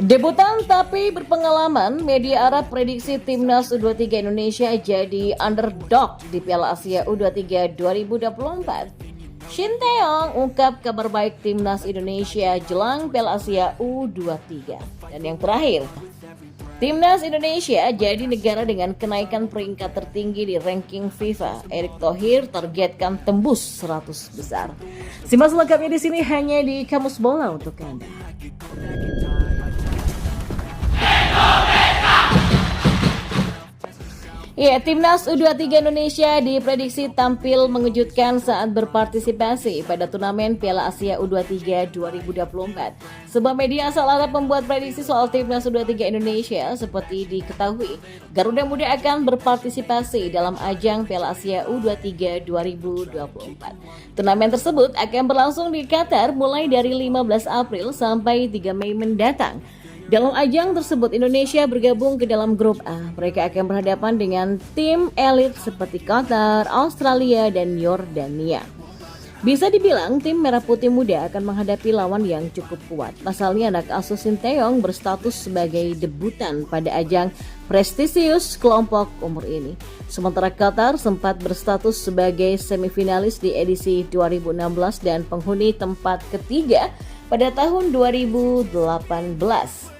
Debutan tapi berpengalaman, media Arab prediksi Timnas U23 Indonesia jadi underdog di Piala Asia U23 2024. Shin Tae-yong ungkap kabar baik Timnas Indonesia jelang Piala Asia U23. Dan yang terakhir, Timnas Indonesia jadi negara dengan kenaikan peringkat tertinggi di ranking FIFA. Erick Thohir targetkan tembus 100 besar. Simak selengkapnya di sini hanya di Kamus Bola untuk Anda. Ya, Timnas U23 Indonesia diprediksi tampil mengejutkan saat berpartisipasi pada turnamen Piala Asia U23 2024. Sebuah media asal Arab membuat prediksi soal Timnas U23 Indonesia. Seperti diketahui, Garuda Muda akan berpartisipasi dalam ajang Piala Asia U23 2024. Turnamen tersebut akan berlangsung di Qatar mulai dari 15 April sampai 3 Mei mendatang. Dalam ajang tersebut, Indonesia bergabung ke dalam grup A. Mereka akan berhadapan dengan tim elit seperti Qatar, Australia, dan Yordania. Bisa dibilang tim Merah Putih Muda akan menghadapi lawan yang cukup kuat. Pasalnya anak asuh Shin Tae-yong berstatus sebagai debutan pada ajang prestisius kelompok umur ini. Sementara Qatar sempat berstatus sebagai semifinalis di edisi 2016 dan penghuni tempat ketiga pada tahun 2018.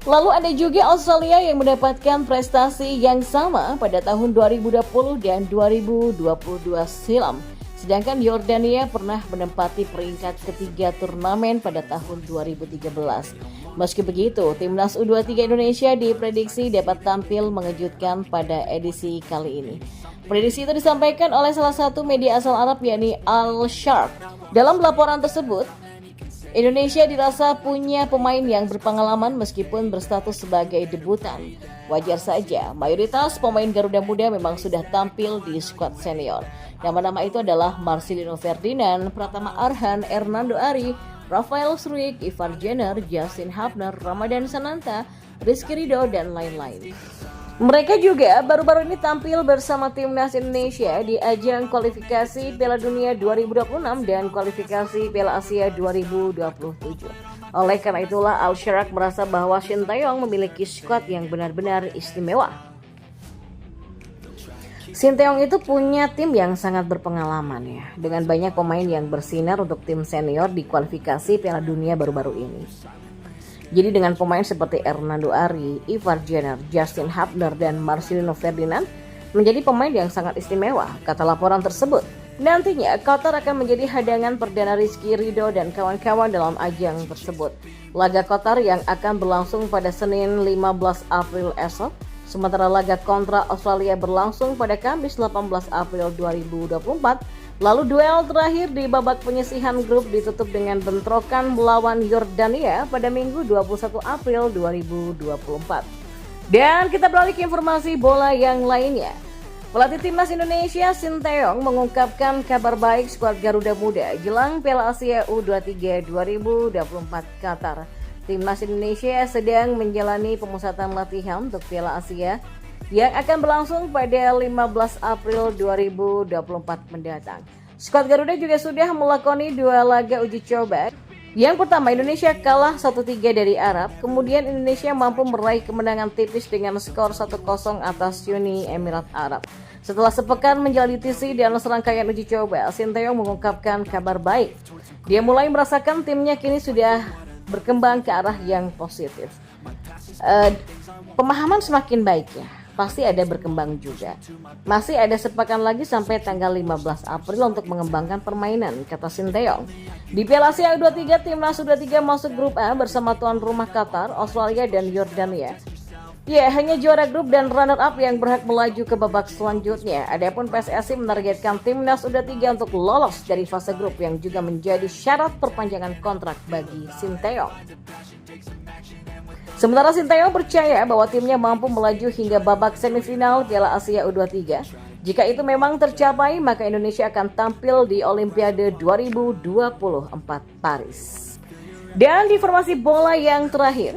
Lalu ada juga Australia yang mendapatkan prestasi yang sama pada tahun 2020 dan 2022 silam. Sedangkan Yordania pernah menempati peringkat ketiga turnamen pada tahun 2013. Meski begitu, Timnas U23 Indonesia diprediksi dapat tampil mengejutkan pada edisi kali ini. Prediksi itu disampaikan oleh salah satu media asal Arab yakni Al Sharq. Dalam laporan tersebut, Indonesia dirasa punya pemain yang berpengalaman meskipun berstatus sebagai debutan. Wajar saja, mayoritas pemain Garuda Muda memang sudah tampil di skuad senior. Nama-nama itu adalah Marcelino Ferdinand, Pratama Arhan, Hernando Ari, Rafael Struijk, Ivar Jenner, Justin Hapner, Ramadan Sananta, Rizky Ridho, dan lain-lain. Mereka juga baru-baru ini tampil bersama Timnas Indonesia di ajang kualifikasi Piala Dunia 2026 dan kualifikasi Piala Asia 2027. Oleh karena itulah Al Sharq merasa bahwa Shin Tae-yong memiliki skuad yang benar-benar istimewa. Shin Tae-yong itu punya tim yang sangat berpengalaman ya, dengan banyak pemain yang bersinar untuk tim senior di kualifikasi Piala Dunia baru-baru ini. Jadi dengan pemain seperti Hernando Ari, Ivar Jenner, Justin Hapner, dan Marcelino Ferdinand menjadi pemain yang sangat istimewa, kata laporan tersebut. Nantinya Qatar akan menjadi hadangan perdana Rizky Ridho dan kawan-kawan dalam ajang tersebut. Laga Qatar yang akan berlangsung pada Senin 15 April esok, sementara laga kontra Australia berlangsung pada Kamis 18 April 2024. Lalu duel terakhir di babak penyisihan grup ditutup dengan bentrokan melawan Yordania pada Minggu 21 April 2024. Dan kita beralih ke informasi bola yang lainnya. Pelatih Timnas Indonesia Shin Tae-yong mengungkapkan kabar baik skuad Garuda Muda jelang Piala Asia U23 2024 Qatar. Timnas Indonesia sedang menjalani pemusatan latihan untuk Piala Asia yang akan berlangsung pada 15 April 2024 mendatang. Skuad Garuda juga sudah melakoni 2 laga uji coba. Yang pertama, Indonesia kalah 1-3 dari Arab. Kemudian Indonesia mampu meraih kemenangan tipis dengan skor 1-0 atas Uni Emirat Arab. Setelah sepekan menjalani TC dan serangkaian uji coba, Shin Tae-yong mengungkapkan kabar baik. Dia mulai merasakan timnya kini sudah berkembang ke arah yang positif. Pemahaman semakin baik ya. Pasti ada berkembang juga. Masih ada sepekan lagi sampai tanggal 15 April untuk mengembangkan permainan, kata Shin Tae-yong. Di Piala Asia U23, Timnas U23 masuk grup A bersama tuan rumah Qatar, Australia, dan Yordania. Ya, hanya juara grup dan runner-up yang berhak melaju ke babak selanjutnya. Adapun PSSI menargetkan Timnas U23 untuk lolos dari fase grup yang juga menjadi syarat perpanjangan kontrak bagi Shin Tae-yong. Sementara Shin Tae-yong percaya bahwa timnya mampu melaju hingga babak semifinal Piala Asia U23. Jika itu memang tercapai, maka Indonesia akan tampil di Olimpiade 2024 Paris. Dan di informasi bola yang terakhir,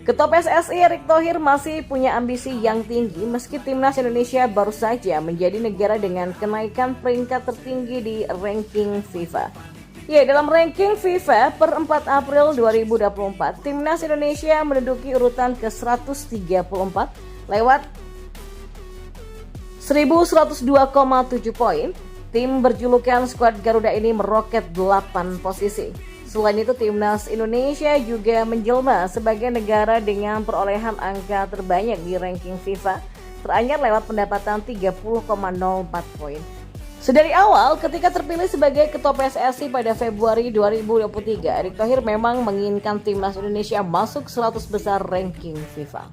Ketua PSSI Erick Thohir masih punya ambisi yang tinggi meski Timnas Indonesia baru saja menjadi negara dengan kenaikan peringkat tertinggi di ranking FIFA. Ya, dalam ranking FIFA per 4 April 2024, Timnas Indonesia menduduki urutan ke-134 lewat 1102,7 poin. Tim berjulukan skuad Garuda ini meroket 8 posisi. Selain itu, Timnas Indonesia juga menjelma sebagai negara dengan perolehan angka terbanyak di ranking FIFA, teranyar lewat pendapatan 30,04 poin. Sedari awal, ketika terpilih sebagai Ketua PSSI pada Februari 2023, Erick Thohir memang menginginkan Timnas Indonesia masuk 100 besar ranking FIFA.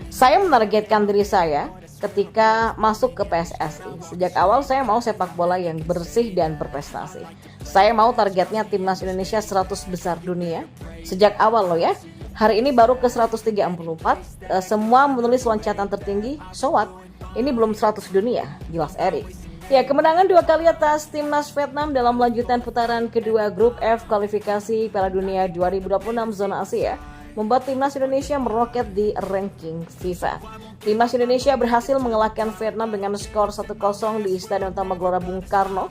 Saya menargetkan diri saya ketika masuk ke PSSI. Sejak awal saya mau sepak bola yang bersih dan berprestasi. Saya mau targetnya Timnas Indonesia 100 besar dunia. Sejak awal loh ya. Hari ini baru ke 134, semua menulis loncatan tertinggi, so what? Ini belum 100 dunia, jelas Erick. Ya, kemenangan 2 kali atas Timnas Vietnam dalam lanjutan putaran kedua grup F kualifikasi Piala Dunia 2026 zona Asia membuat Timnas Indonesia meroket di ranking FIFA. Timnas Indonesia berhasil mengalahkan Vietnam dengan skor 1-0 di Stadion Utama Gelora Bung Karno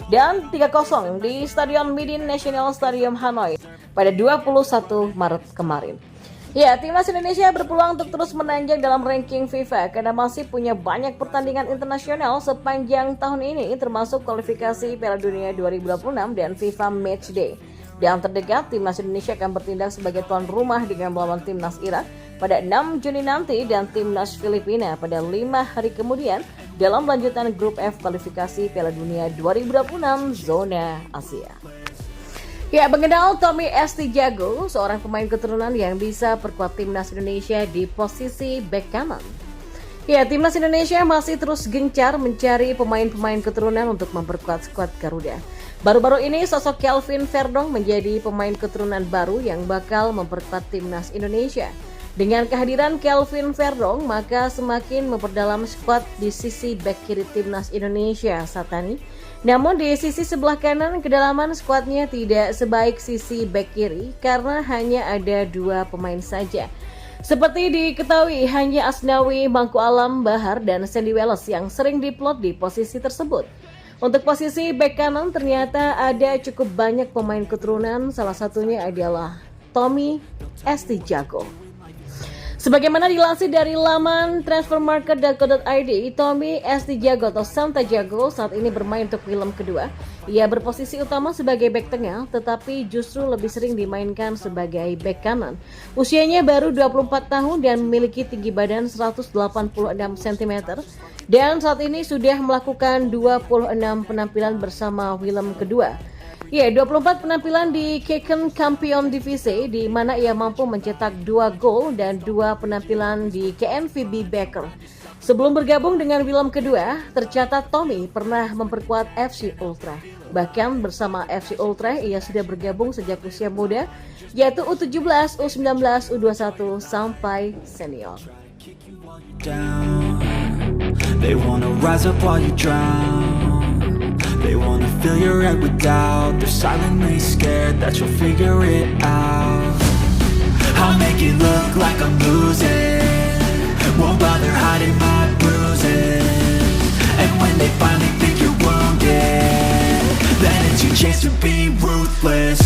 dan 3-0 di Stadion Midin National Stadium Hanoi pada 21 Maret kemarin. Ya, Timnas Indonesia berpeluang untuk terus menanjak dalam ranking FIFA karena masih punya banyak pertandingan internasional sepanjang tahun ini, termasuk kualifikasi Piala Dunia 2026 dan FIFA Matchday. Yang terdekat, Timnas Indonesia akan bertindak sebagai tuan rumah dengan melawan Timnas Irak pada 6 Juni nanti dan Timnas Filipina pada 5 hari kemudian dalam lanjutan grup F kualifikasi Piala Dunia 2026 zona Asia. Ya, mengenal Tommy Estijago, seorang pemain keturunan yang bisa perkuat Timnas Indonesia di posisi bek kanan. Ya, Timnas Indonesia masih terus gencar mencari pemain-pemain keturunan untuk memperkuat skuad Garuda. Baru-baru ini sosok Kelvin Verdong menjadi pemain keturunan baru yang bakal memperkuat Timnas Indonesia. Dengan kehadiran Kelvin Verdong, maka semakin memperdalam skuad di sisi bek kiri Timnas Indonesia, Satani. Namun di sisi sebelah kanan, kedalaman skuadnya tidak sebaik sisi bek kiri karena hanya ada 2 pemain saja. Seperti diketahui, hanya Asnawi Mangku Alam Bahar dan Sandy Wallace yang sering diplot di posisi tersebut. Untuk posisi bek kanan ternyata ada cukup banyak pemain keturunan, salah satunya adalah Tommy Estijago. Sebagaimana dilansir dari laman transfermarket.co.id, Tommy Estijago atau Santiago saat ini bermain untuk film kedua. Ia berposisi utama sebagai bek tengah, tetapi justru lebih sering dimainkan sebagai bek kanan. Usianya baru 24 tahun dan memiliki tinggi badan 186 cm. Dan saat ini sudah melakukan 26 penampilan bersama film kedua. Ya, 24 penampilan di Keken Kampion Divisi di mana ia mampu mencetak 2 gol dan 2 penampilan di KNVB Beker. Sebelum bergabung dengan film kedua, tercatat Tommy pernah memperkuat FC Ultra. Bahkan bersama FC Ultra ia sudah bergabung sejak usia muda, yaitu U17, U19, U21 sampai senior. They wanna rise up while you drown. They wanna fill your head with doubt. They're silently scared that you'll figure it out. I'll make it look like I'm losing. Won't bother hiding my bruises. And when they finally think you're wounded, then it's your chance to be ruthless.